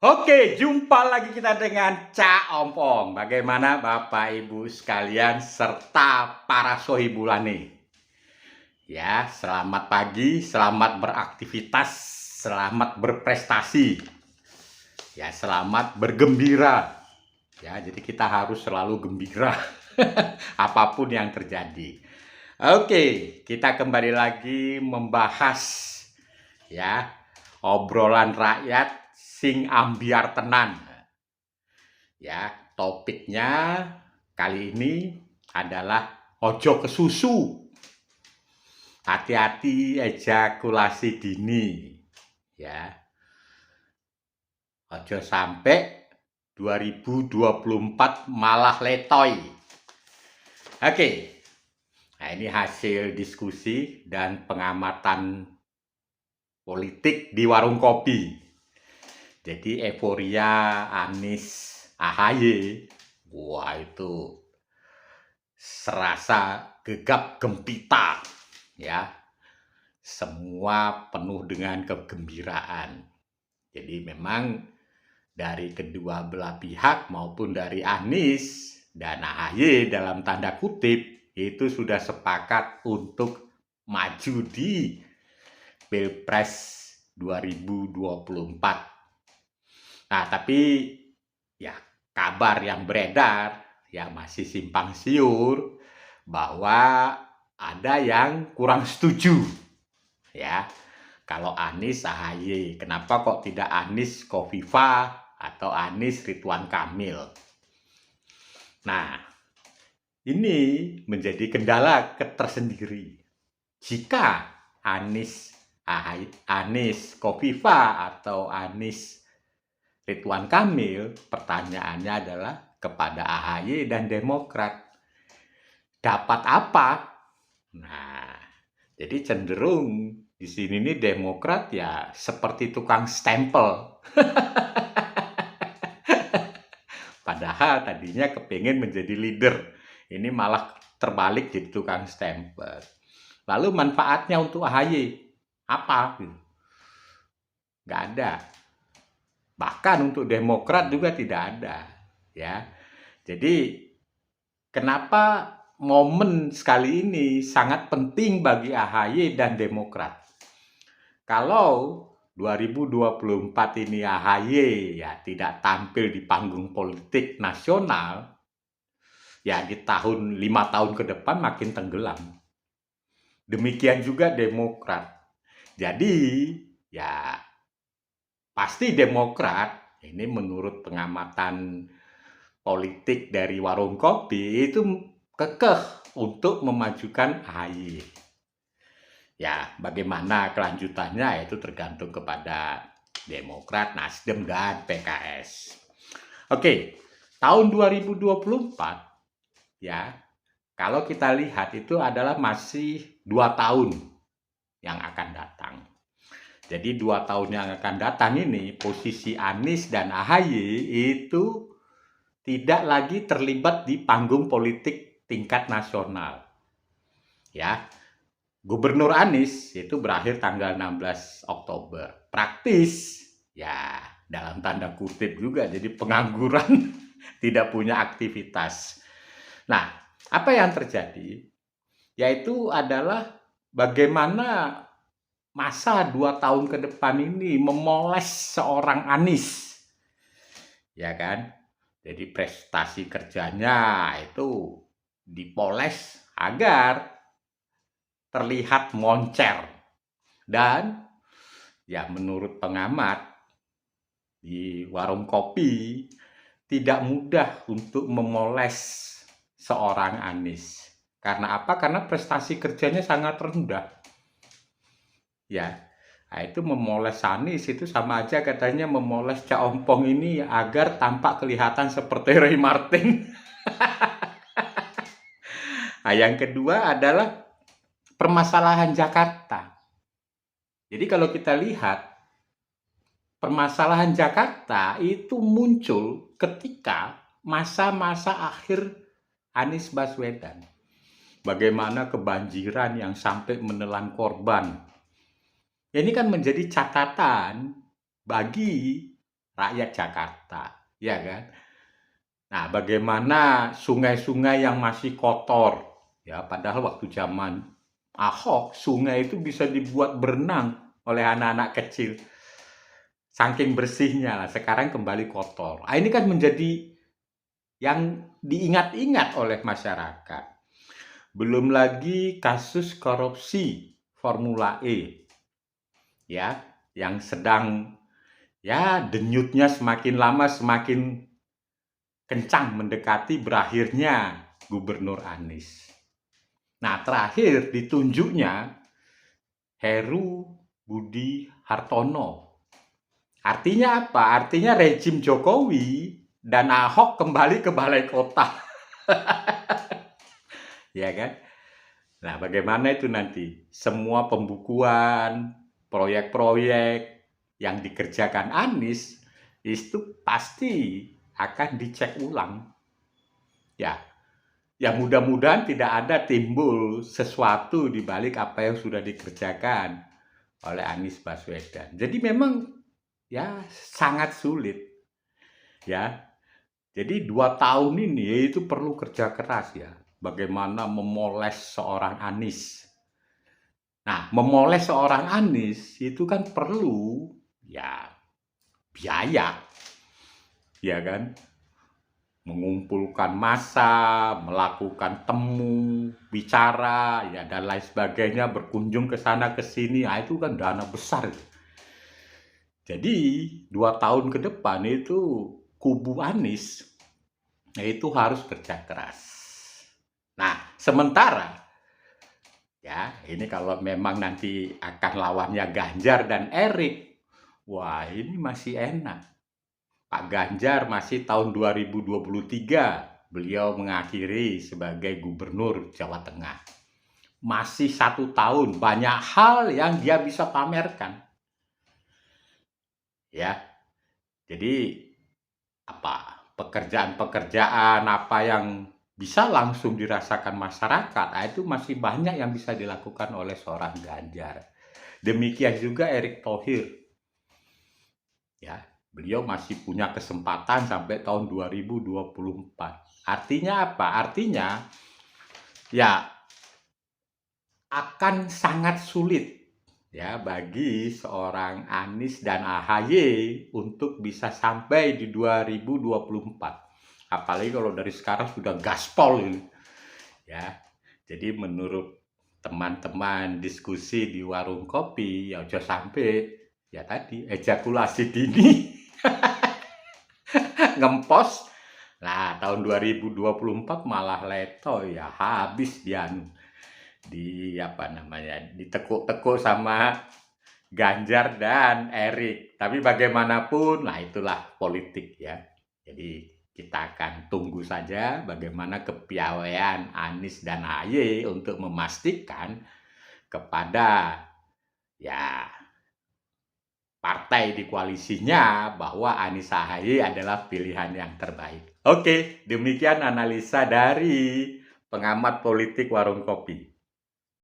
Oke, jumpa lagi kita dengan Cak Ompong. Bagaimana Bapak Ibu sekalian serta para sohibulane? Ya, selamat pagi, selamat beraktivitas, selamat berprestasi. Ya, selamat bergembira. Ya, jadi kita harus selalu gembira apapun yang terjadi. Oke, kita kembali lagi membahas ya obrolan rakyat sing ambiar tenan. Ya, topiknya kali ini adalah ojo kesusu. Hati-hati ejakulasi dini. Ya, ojo sampai 2024 malah letoy. Oke. Nah, ini hasil diskusi dan pengamatan politik di warung kopi. Jadi euforia Anies AHY, wah itu serasa gegap gempita ya. Semua penuh dengan kegembiraan. Jadi memang dari kedua belah pihak maupun dari Anies dan AHY dalam tanda kutip itu sudah sepakat untuk maju di Pilpres 2024. Nah, tapi ya kabar yang beredar ya masih simpang siur bahwa ada yang kurang setuju ya. Kalau Anies AHY, kenapa kok tidak Anies Khofifah atau Anies Ridwan Kamil? Nah, ini menjadi kendala tersendiri. Jika Anies AHY, Anies Khofifah atau Anies Ridwan Kamil, pertanyaannya adalah kepada AHY dan Demokrat, dapat apa? Nah, jadi cenderung di sini nih Demokrat ya seperti tukang stempel. Padahal tadinya kepengen menjadi leader, ini malah terbalik jadi tukang stempel. Lalu manfaatnya untuk AHY apa? Nggak ada. Bahkan untuk Demokrat juga tidak ada, ya. Jadi kenapa momen sekali ini sangat penting bagi AHY dan Demokrat? Kalau 2024 ini AHY ya tidak tampil di panggung politik nasional, ya di 5 tahun ke depan makin tenggelam. Demikian juga Demokrat. Jadi ya pasti Demokrat, ini menurut pengamatan politik dari warung kopi, itu kekeh untuk memajukan AHY. Ya, bagaimana kelanjutannya itu tergantung kepada Demokrat, Nasdem, dan PKS. Oke, tahun 2024, ya, kalau kita lihat itu adalah masih 2 tahun yang akan datang. Jadi 2 tahun yang akan datang ini posisi Anies dan AHY itu tidak lagi terlibat di panggung politik tingkat nasional. Ya, Gubernur Anies itu berakhir tanggal 16 Oktober. Praktis, ya dalam tanda kutip juga jadi pengangguran, tidak punya aktivitas. Nah, apa yang terjadi? Yaitu adalah bagaimana masa 2 tahun ke depan ini memoles seorang Anies, ya kan? Jadi prestasi kerjanya itu dipoles agar terlihat moncer. Dan ya menurut pengamat di warung kopi tidak mudah untuk memoles seorang Anies. Karena apa? Karena prestasi kerjanya sangat rendah. Ya, nah itu memoles Anies itu sama aja katanya memoles Cak Ompong ini agar tampak kelihatan seperti Roy Martin. Nah, yang kedua adalah permasalahan Jakarta. Jadi kalau kita lihat, permasalahan Jakarta itu muncul ketika masa-masa akhir Anies Baswedan. Bagaimana kebanjiran yang sampai menelan korban. Ini kan menjadi catatan bagi rakyat Jakarta, ya kan? Nah, bagaimana sungai-sungai yang masih kotor, ya padahal waktu zaman Ahok, sungai itu bisa dibuat berenang oleh anak-anak kecil. Saking bersihnya lah, sekarang kembali kotor. Ah, ini kan menjadi yang diingat-ingat oleh masyarakat. Belum lagi kasus korupsi Formula E, ya, yang sedang ya denyutnya semakin lama semakin kencang mendekati berakhirnya Gubernur Anies. Nah, terakhir ditunjuknya Heru Budi Hartono. Artinya apa? Artinya rejim Jokowi dan Ahok kembali ke balai kota. Ya kan? Nah, bagaimana itu nanti? Semua pembukuan, proyek-proyek yang dikerjakan Anies itu pasti akan dicek ulang. Ya, mudah-mudahan tidak ada timbul sesuatu di balik apa yang sudah dikerjakan oleh Anies Baswedan. Jadi memang ya sangat sulit. Ya, jadi 2 tahun ini itu perlu kerja keras ya. Bagaimana memoles seorang Anies. Nah, memoles seorang Anies itu kan perlu ya biaya, ya kan? Mengumpulkan massa, melakukan temu, bicara, ya dan lain sebagainya, berkunjung ke sana ke sini, nah itu kan dana besar. Jadi 2 tahun ke depan itu kubu Anies itu harus kerja keras. Nah, sementara ya ini kalau memang nanti akan lawannya Ganjar dan Erik, wah ini masih enak. Pak Ganjar masih tahun 2023 beliau mengakhiri sebagai gubernur Jawa Tengah. Masih 1 tahun, banyak hal yang dia bisa pamerkan. Ya, jadi apa pekerjaan-pekerjaan apa yang bisa langsung dirasakan masyarakat, itu masih banyak yang bisa dilakukan oleh seorang Ganjar. Demikian juga Erick Thohir. Ya, beliau masih punya kesempatan sampai tahun 2024. Artinya apa? Artinya ya akan sangat sulit ya bagi seorang Anies dan AHY untuk bisa sampai di 2024. Apalagi kalau dari sekarang sudah gaspol ini. Ya. Jadi menurut teman-teman diskusi di warung kopi ya udah sampai ya tadi ejakulasi dini ngempos. Nah, tahun 2024 malah leto ya habis dia di apa namanya ditekuk-tekuk sama Ganjar dan Erik. Tapi bagaimanapun, nah itulah politik ya. Jadi kita akan tunggu saja bagaimana kepiawaian Anies dan AHY untuk memastikan kepada ya partai di koalisinya bahwa Anies AHY adalah pilihan yang terbaik. Oke, demikian analisa dari pengamat politik warung kopi.